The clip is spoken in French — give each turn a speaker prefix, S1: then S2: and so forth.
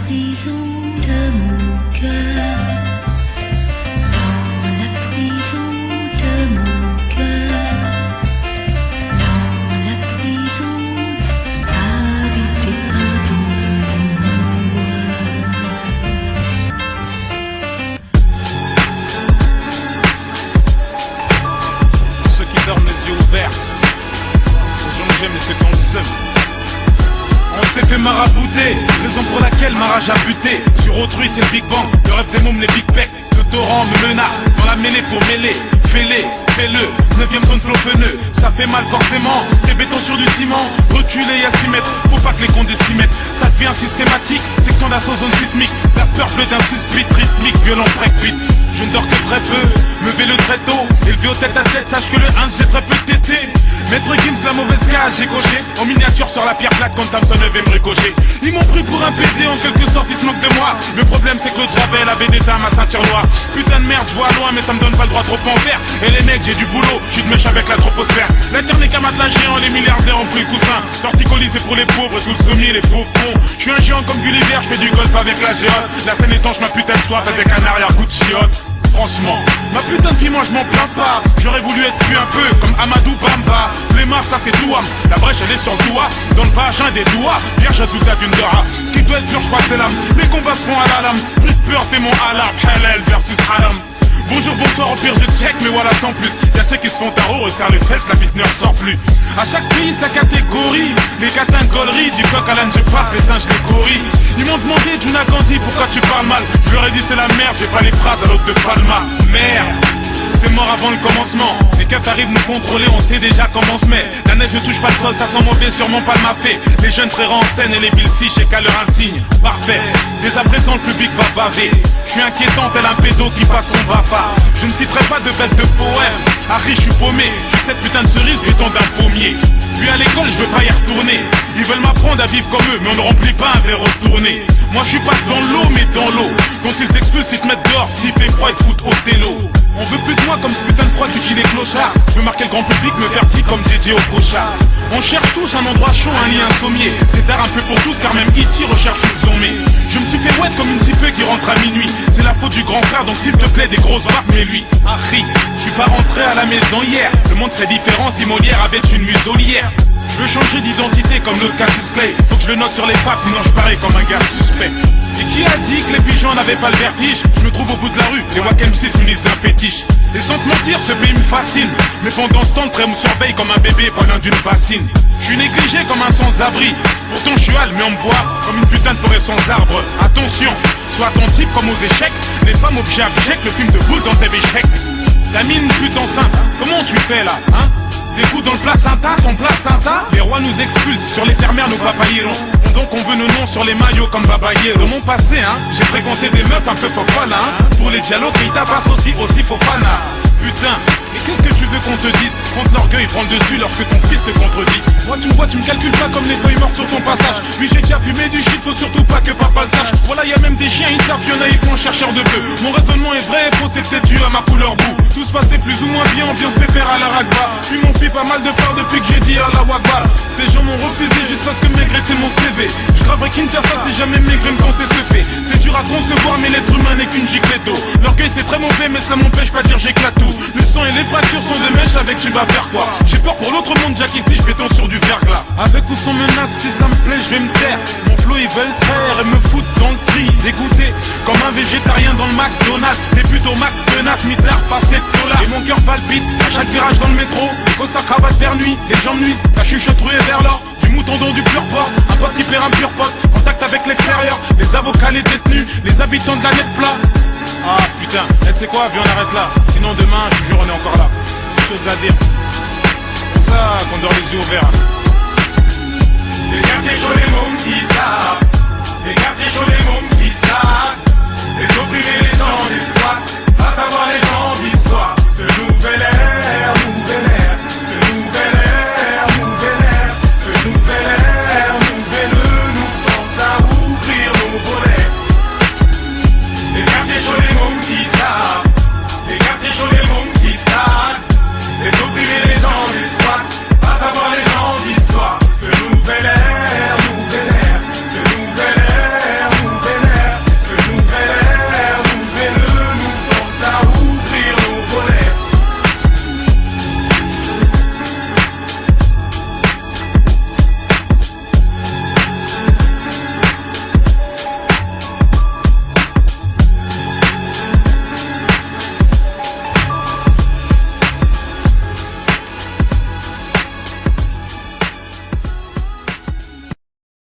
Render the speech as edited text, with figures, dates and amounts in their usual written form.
S1: prison de mon cœur, dans la prison de mon cœur, dans la prison habitée un don de mon
S2: Ceux qui dorment les yeux ouverts, ceux que j'aime et ceux qui ont le seum. On s'est fait marabouter, raison pour laquelle Mara a buté. Sur autrui c'est le Big Bang, le rêve des mômes, les Big Pecs. Le torrent me menace, dans la mêlée pour mêler. Fais-les, fais-le, 9ème zone flot feneux. Ça fait mal forcément, des bétons sur du ciment. Reculer à 6 mètres, faut pas que les condés s'y mettent. Ça devient systématique, section d'assaut zone sismique. La peur bleue d'un susbite rythmique, violent breakbeat. Je ne dors que très peu, me vais le très tôt. Élevé au tête à tête, sache que le 1 j'ai très peu de tété. Maître Gims, la mauvaise cage, j'ai coché. En miniature sur la pierre plate, quand Thompson devait me ricocher. Ils m'ont pris pour un PD, en quelque sorte, ils se moquent de moi. Le problème, c'est que l'autre Javel avait d'éteint ma ceinture noire. Putain de merde, je vois loin, mais ça me donne pas le droit trop en faire. Et les mecs, j'ai du boulot, je suis de mèche avec la troposphère. La terre n'est qu'un matelas géant, les milliardaires ont pris le coussin. Torticolisé pour les pauvres, sous le sommier, les pauvres cons. Je suis un géant comme Gulliver, je fais du golf avec la géote. La scène étanche, ma putain de soif avec un arrière-coup de chiotte. Franchement, ma putain de fille, moi je m'en plains pas. J'aurais voulu être plus un peu comme Amadou Bamba. Flemmard, ça c'est Douam. La brèche elle est sur le doigt, dans le vagin des doigts. Vierge Azusa d'une Dora. Ce qui doit être dur, je crois que c'est l'âme. Les combats seront à la lame. Plus de peur, t'es mon alarme. Halal versus haram. Bonjour, bonsoir, au pire je check, mais voilà sans plus. Y'a ceux qui se font tarot, resserrent les fesses, la bite ne ressort plus. À chaque pays sa catégorie, les catingoleries, du coq à l'âne je passe, les singes les gorilles. Ils m'ont demandé Juna Gandhi pourquoi tu parles mal. Je leur ai dit c'est la merde, j'ai pas les phrases à l'autre de Palma. Merde, c'est mort avant le commencement. Les keufs arrivent nous contrôler, on sait déjà comment on se met. La neige ne touche pas le sol, ça sent mauvais, sûrement pas le mafé. Les jeunes frères en scène et les villes si, j'ai qu'à leur insigne. Parfait, dès à présent le public va baver. Je suis inquiétant tel un pédo qui passe son bafard. Je ne citerai pas de bête de poème. Harry, je suis paumé, je suis cette putain de cerise, béton d'un pommier. Puis à l'école, je veux pas y retourner. Ils veulent m'apprendre à vivre comme eux, mais on ne remplit pas un verre retourné. Moi je suis pas dans l'eau, mais dans l'eau. Quand ils expulsent, ils te mettent dehors. S'il fait froid, ils te foutent au télo. On veut plus de moi comme ce putain de froid qui tue les clochards. Je veux marquer le grand public, me faire petit comme DJ au cochard. On cherche tous un endroit chaud, un lit, un sommier. C'est tard un peu pour tous, car même E.T. recherche une zombie. Je me suis fait wet comme une petite qui rentre à minuit. C'est la faute du grand frère, donc s'il te plaît, des grosses barques, mais lui, Harry, je suis pas rentré à la maison hier. Le monde serait différent si Molière avait une muselière. Je veux changer d'identité comme le Cassius Clay. Faut que je le note sur les faves, sinon je parais comme un gars suspect. Et qui a dit que les pigeons n'avaient pas le vertige? Je me trouve au bout de la rue, les Wack M6 munissent d'un fétiche. Et sans te mentir, ce pays me fascine. Mais pendant ce temps, le trait me surveille comme un bébé prenant d'une bassine. Je suis négligé comme un sans-abri. Pourtant je suis hal, mais on me voit comme une putain de forêt sans arbres. Attention, sois attentif comme aux échecs. Les femmes objets abjects, le film de boule dans tes échecs. T'as mis une pute enceinte, comment tu fais là, hein? Des coups dans le placenta, ton placenta. Les rois nous expulsent, sur les terres-mères nos papayerons. Donc on veut nos noms sur les maillots comme Babaye. Dans mon passé, hein, j'ai fréquenté des meufs un peu fofolles, hein. Pour les dialogues, ils tabassent aussi Fofana. Putain, et qu'est-ce que tu veux qu'on te dise? Quand l'orgueil prend le dessus lorsque ton fils te contredit. Moi tu me vois, tu me calcules pas comme les feuilles mortes sur ton passage. Oui j'ai déjà fumé du shit, faut surtout pas que papa le sache. Voilà y'a même des chiens, ils t'affionnaient, ils font chercheur de bœuf. Mon raisonnement est vrai, faux, c'est peut-être dû à ma couleur boue. Tout se passait plus ou moins bien, ambiance pépère à la ragba. Puis mon fils pas mal de frères depuis que j'ai dit à la Wagba. Ces gens m'ont refusé juste parce que Maigret était mon CV. Je graverai Kinshasa si jamais Maigret me pensait se fait. C'est dur à concevoir mais l'être humain n'est qu'une giclette d'eau. L'orgueil c'est très mauvais mais ça m'empêche pas de dire j'éclate tout. Le sang et les fractures sont des mèches, avec tu vas faire quoi? J'ai peur pour l'autre monde, Jack ici, je béton sur du verglas. Avec ou sans menace, si ça me plaît, je vais me taire. Mon flow ils veulent taire et me foutent dans le tri. Dégoûté comme un végétarien dans le McDonald's. Mais plutôt Mac tenace, mitard, passé de là. Et mon cœur palpite à chaque virage dans le métro. Les costards cravates vers nuit, les jambes nuisent, ça chuchote rué vers l'or. Du mouton dans du pur porc, un pote qui perd un pur pote. Contact avec l'extérieur, les avocats, les détenus, les habitants de la net plat. Ah putain, tu sais quoi, viens on arrête là. Sinon demain, je te jure, on est encore là. Chose à dire. Pour ça qu'on dort les yeux ouverts.
S3: Le quartier chaud, les mômes qui